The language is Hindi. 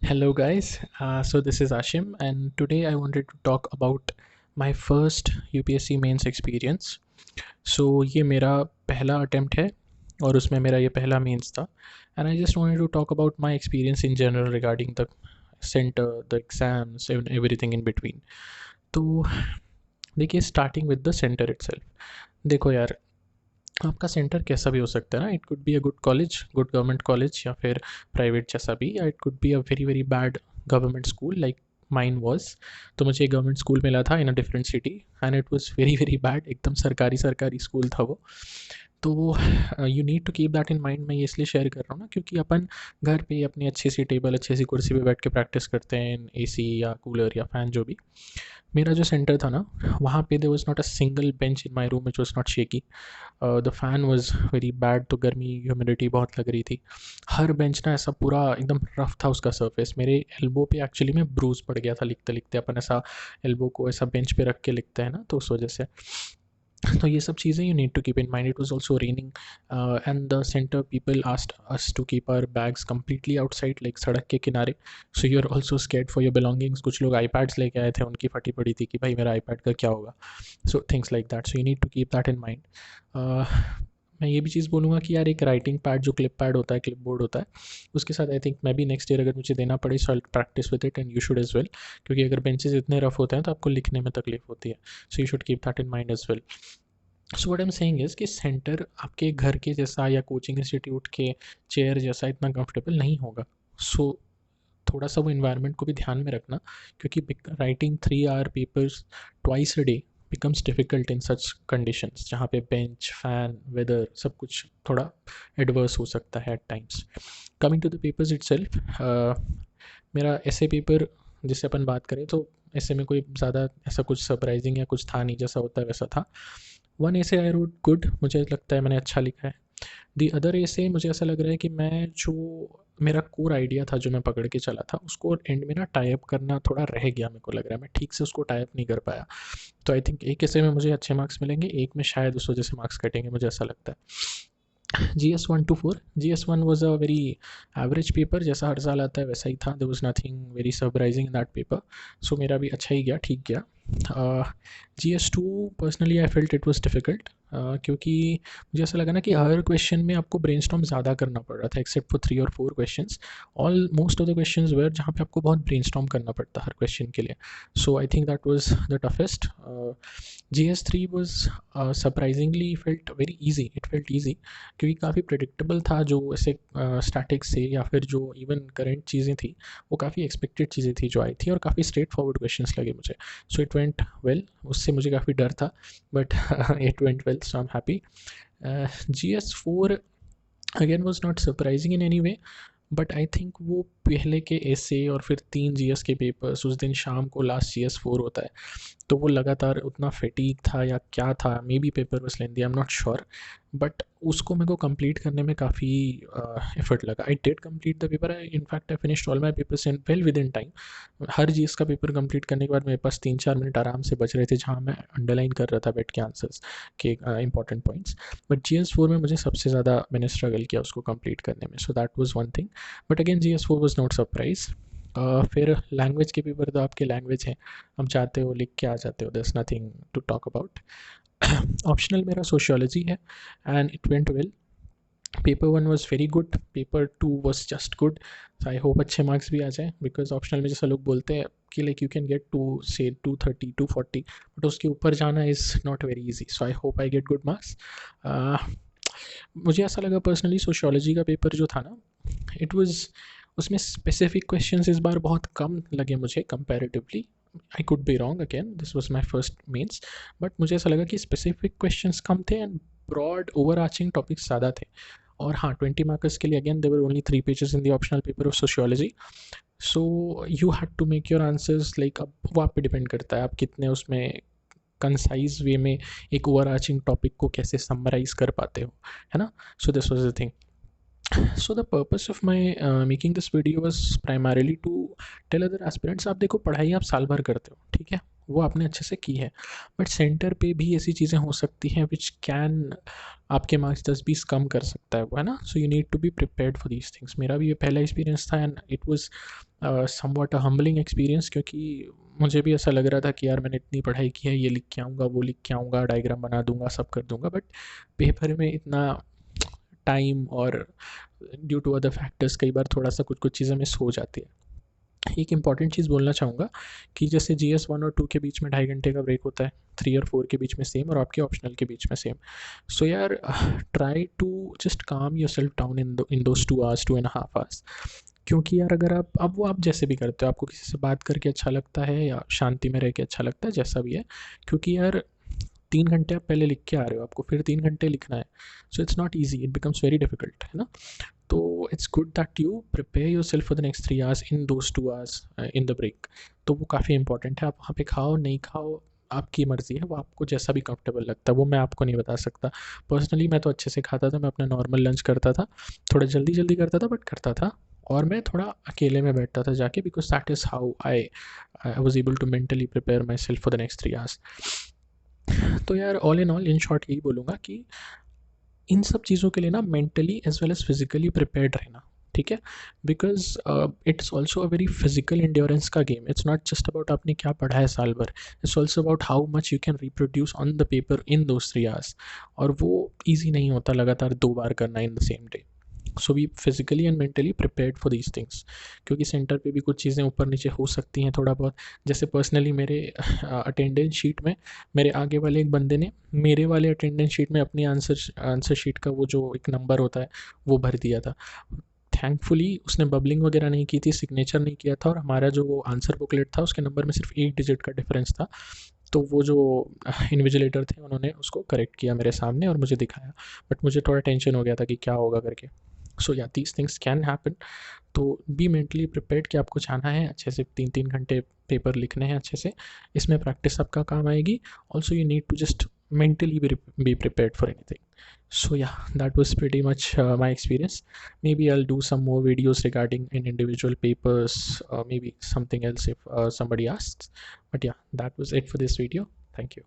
Hello, guys. So this is Ashim, and today I wanted to talk about my first UPSC mains experience. So ये मेरा पहला attempt है और उसमें मेरा ये पहला मेंस था, and I just wanted to talk about my experience in general regarding the center, the exams, and everything in between. तो देखिए, starting with the center itself. देखो यार, आपका सेंटर कैसा भी हो सकता है ना. It could be a good college, good government college, या फिर प्राइवेट जैसा भी, या it could be a very very bad government school like mine was. तो मुझे एक गवर्नमेंट स्कूल मिला था in a different city, and it was very very bad. एकदम सरकारी सरकारी स्कूल था वो. तो you need to keep that in mind. मैं ये इसलिए शेयर कर रहा हूँ ना, क्योंकि अपन घर पे अपनी अच्छी सी टेबल, अच्छी सी कुर्सी पे बैठ के प्रैक्टिस करते हैं, एसी या कूलर या फ़ैन जो भी. मेरा जो सेंटर था ना, वहाँ पे there was not a single bench in my room which was not shaky. The fan was very bad, तो गर्मी ह्यूमिडिटी बहुत लग रही थी. हर बेंच ना ऐसा पूरा एकदम रफ था उसका सरफेस. मेरे एल्बो पे एक्चुअली में ब्रूज पड़ गया था लिखते लिखते. अपन ऐसा एल्बो को ऐसा बेंच पे रख के लिखते हैं ना, तो उस वजह से. तो ये सब चीज़ें you need to keep in mind. It was also raining, and the centre people asked us to keep our bags completely outside, like सड़क के किनारे. So you are also scared for your belongings. कुछ लोग आईपैड्स लेके आए थे, उनकी फटी पड़ी थी कि भाई मेरा आईपैड का क्या होगा. So things like that. So you need to keep that in mind. मैं ये भी चीज़ बोलूँगा कि यार, एक राइटिंग पैड जो क्लिप पैड होता है, क्लिप बोर्ड होता है, उसके साथ आई थिंक मैं भी नेक्स्ट ईयर अगर मुझे देना पड़े, so I practise with it, and you should as well. क्योंकि अगर बेंचेस इतने रफ होते हैं तो आपको लिखने में तकलीफ होती है. So you should keep that in mind as well. So what I am saying is कि सेंटर आपके घर के जैसा या कोचिंग इंस्टीट्यूट के चेयर जैसा इतना कंफर्टेबल नहीं होगा. सो थोड़ा सा वो इन्वायरमेंट को भी ध्यान में रखना, क्योंकि writing 3 hour papers twice a day becomes difficult in such conditions, जहाँ पे बेंच, फैन, वेदर सब कुछ थोड़ा एडवर्स हो सकता है at times. Coming to the papers itself, मेरा ऐसे पेपर जिससे अपन बात करें तो ऐसे में कोई ज़्यादा ऐसा कुछ सरप्राइजिंग या कुछ था नहीं. जैसा होता है वैसा था. वन ऐसे आई रोट गुड, मुझे लगता है मैंने अच्छा लिखा है. दी अदर ऐसे मुझे ऐसा लग रहा है कि मैं जो मेरा कोर आइडिया था जो मैं पकड़ के चला था, उसको एंड में ना टाई अप करना थोड़ा रह गया. मेरे को लग रहा है मैं ठीक से उसको टाई अप नहीं कर पाया. तो आई थिंक एक ऐसे में मुझे अच्छे मार्क्स मिलेंगे, एक में शायद उस वजह से मार्क्स कटेंगे, मुझे ऐसा लगता है. GS 1 to 4. GS 1 was a very average paper, जैसा हर साल आता है वैसा ही था. There was nothing very surprising in that paper. So मेरा भी अच्छा ही गया, ठीक गया. GS 2 personally I felt it was difficult, क्योंकि मुझे ऐसा लगा ना कि हर क्वेश्चन में आपको ब्रेनस्टॉर्म ज़्यादा करना पड़ रहा था, एक्सेप्ट फॉर 3 और 4 questions. All most of the questions were जहाँ पे आपको बहुत ब्रेनस्टॉर्म करना पड़ता हर क्वेश्चन के लिए. So I think that was the toughest. GS 3 was surprisingly felt very easy. It felt easy क्योंकि काफ़ी प्रेडिक्टेबल था. जो ऐसे स्टैटिक्स से या फिर जो इवन करंट चीज़ें थी, वो काफ़ी एक्सपेक्टेड चीज़ें थी जो आई थी, और काफ़ी स्ट्रेट फॉरवर्ड क्वेश्चंस लगे मुझे. So it went well. उससे मुझे काफ़ी डर था, but it went well, so I am happy. GS 4 again was not surprising in any way, but I think वो पहले के ऐसे और फिर 3 GS के पेपर्स, उस दिन शाम को लास्ट GS 4 होता है, तो वो लगातार उतना फैटीग था या क्या था, maybe paper was lengthy, I am not sure. But उसको मेरे को कंप्लीट करने में काफ़ी एफर्ट लगा. I did complete the paper. In fact I finished all my papers in well within time. हर चीज़ का पेपर कंप्लीट करने के बाद मेरे पास 3-4 मिनट आराम से बच रहे थे, जहाँ मैं अंडरलाइन कर रहा था बैठ के आंसर्स के इंपॉर्टेंट पॉइंट्स. बट GS 4 में मुझे सबसे ज़्यादा मैंने स्ट्रगल किया उसको कंप्लीट करने में. So that was one thing. But again GS 4 was not surprise. फिर लैंग्वेज के पेपर तो आपके लैंग्वेज हैं, हम चाहते हो लिख के आ जाते हो, there's nothing to talk about. Optional मेरा सोशियोलॉजी है, and it went well. Paper 1 was very good, paper 2 was just good. So I hope अच्छे मार्क्स भी आ जाए, बिकॉज ऑप्शनल में जैसा लोग बोलते हैं कि like you can get to say 230 240, but उसके ऊपर जाना is not very easy. So I hope I get good marks. मुझे ऐसा लगा पर्सनली, सोशियोलॉजी का पेपर जो था ना, इट वाज, उसमें स्पेसिफिक क्वेश्चंस इस बार बहुत कम लगे मुझे comparatively. I could be wrong, again this was my first mains, but मुझे ऐसा लगा कि स्पेसिफिक क्वेश्चंस कम थे and broad overarching topics ज़्यादा थे. और हाँ, 20 मार्क्स के लिए again there were only 3 pages in the optional paper of sociology. So you had to make your answers like, अब वो आप पे डिपेंड करता है आप कितने उसमें कंसाइज वे में एक ओवर आर्चिंग टॉपिक को कैसे समराइज कर पाते हो, है ना. So this was the thing. So the purpose of my making this video was primarily to tell other aspirants. आप देखो, पढ़ाई आप साल भर करते हो, ठीक है, वो आपने अच्छे से की है। बट सेंटर पे भी ऐसी चीज़ें हो सकती हैं विच कैन आपके मार्क्स 10-20 कम कर सकता है वो, है ना? So you need to be prepared for these things. मेरा भी ये पहला एक्सपीरियंस था and it was somewhat a humbling experience, क्योंकि मुझे भी ऐसा लग रहा था कि यार मैंने इतनी पढ़ाई की है, ये लिख के आऊँगा, वो लिख के आऊँगा, डायग्राम बना दूँगा, सब कर दूँगा, बट पेपर में इतना टाइम और ड्यू टू अदर फैक्टर्स कई बार थोड़ा सा कुछ कुछ चीज़ें मिस हो जाती है। एक इंपॉर्टेंट चीज़ बोलना चाहूँगा कि जैसे GS 1 और 2 के बीच में 2.5 घंटे का ब्रेक होता है, 3 और 4 के बीच में सेम, और आपके ऑप्शनल के बीच में सेम। सो यार try to just calm yourself down in those 2 hours, 2.5 hours. क्योंकि यार अगर आप अब वो आप जैसे भी करते हो, आपको किसी से बात करके अच्छा लगता है या शांति में रह के अच्छा लगता है, जैसा भी है, क्योंकि यार 3 घंटे आप पहले लिख के आ रहे हो, आपको फिर 3 घंटे लिखना है, so it's not easy, it becomes very difficult, है ना? तो it's good that you prepare yourself for the next 3 hours in those 2 hours in the break. तो वो काफ़ी इंपॉर्टेंट है। आप वहाँ पे खाओ नहीं खाओ आपकी मर्ज़ी है, वो आपको जैसा भी कंफर्टेबल लगता है, वो मैं आपको नहीं बता सकता। पर्सनली मैं तो अच्छे से खाता था, मैं अपना नॉर्मल लंच करता था, थोड़ा जल्दी जल्दी करता था बट करता था, और मैं थोड़ा अकेले में बैठता था जाके, because that is how I was able to mentally prepare myself for the next 3 hours. तो यार all in all in short यही बोलूँगा कि इन सब चीज़ों के लिए ना mentally as well as physically prepared रहना, ठीक है? Because it's also a very physical endurance का गेम। इट्स नॉट जस्ट अबाउट आपने क्या पढ़ा है साल भर, it's also about how much you can reproduce on the paper in those 3 hours. और वो ईजी नहीं होता लगातार 2 बार करना in the same day. So be physically and mentally prepared for these things, क्योंकि सेंटर पे भी कुछ चीज़ें ऊपर नीचे हो सकती हैं थोड़ा बहुत। जैसे पर्सनली मेरे अटेंडेंस शीट में मेरे आगे वाले एक बंदे ने मेरे वाले अटेंडेंस शीट में अपनी आंसर शीट का वो जो एक नंबर होता है वो भर दिया था। थैंकफुली उसने बबलिंग वगैरह नहीं की थी, सिग्नेचर नहीं किया था, और हमारा जो वो आंसर बुकलेट था उसके नंबर में सिर्फ 1 डिजिट का डिफरेंस था। तो वो जो इन्विजिलेटर थे उन्होंने उसको करेक्ट किया मेरे सामने और मुझे दिखाया, बट मुझे थोड़ा टेंशन हो गया था कि क्या होगा करके। सो या दीज थिंग्स कैन हैपन। तो बी मेंटली प्रिपेयर्ड कि आपको जाना है अच्छे से, 3-3 घंटे पेपर लिखने हैं अच्छे से, इसमें प्रैक्टिस आपका काम आएगी। Also you need to just mentally be prepared for anything. So yeah, that was pretty much my experience. Maybe I'll do some more videos regarding in individual papers, maybe something else if somebody asks. But yeah, that was it for this video. Thank you.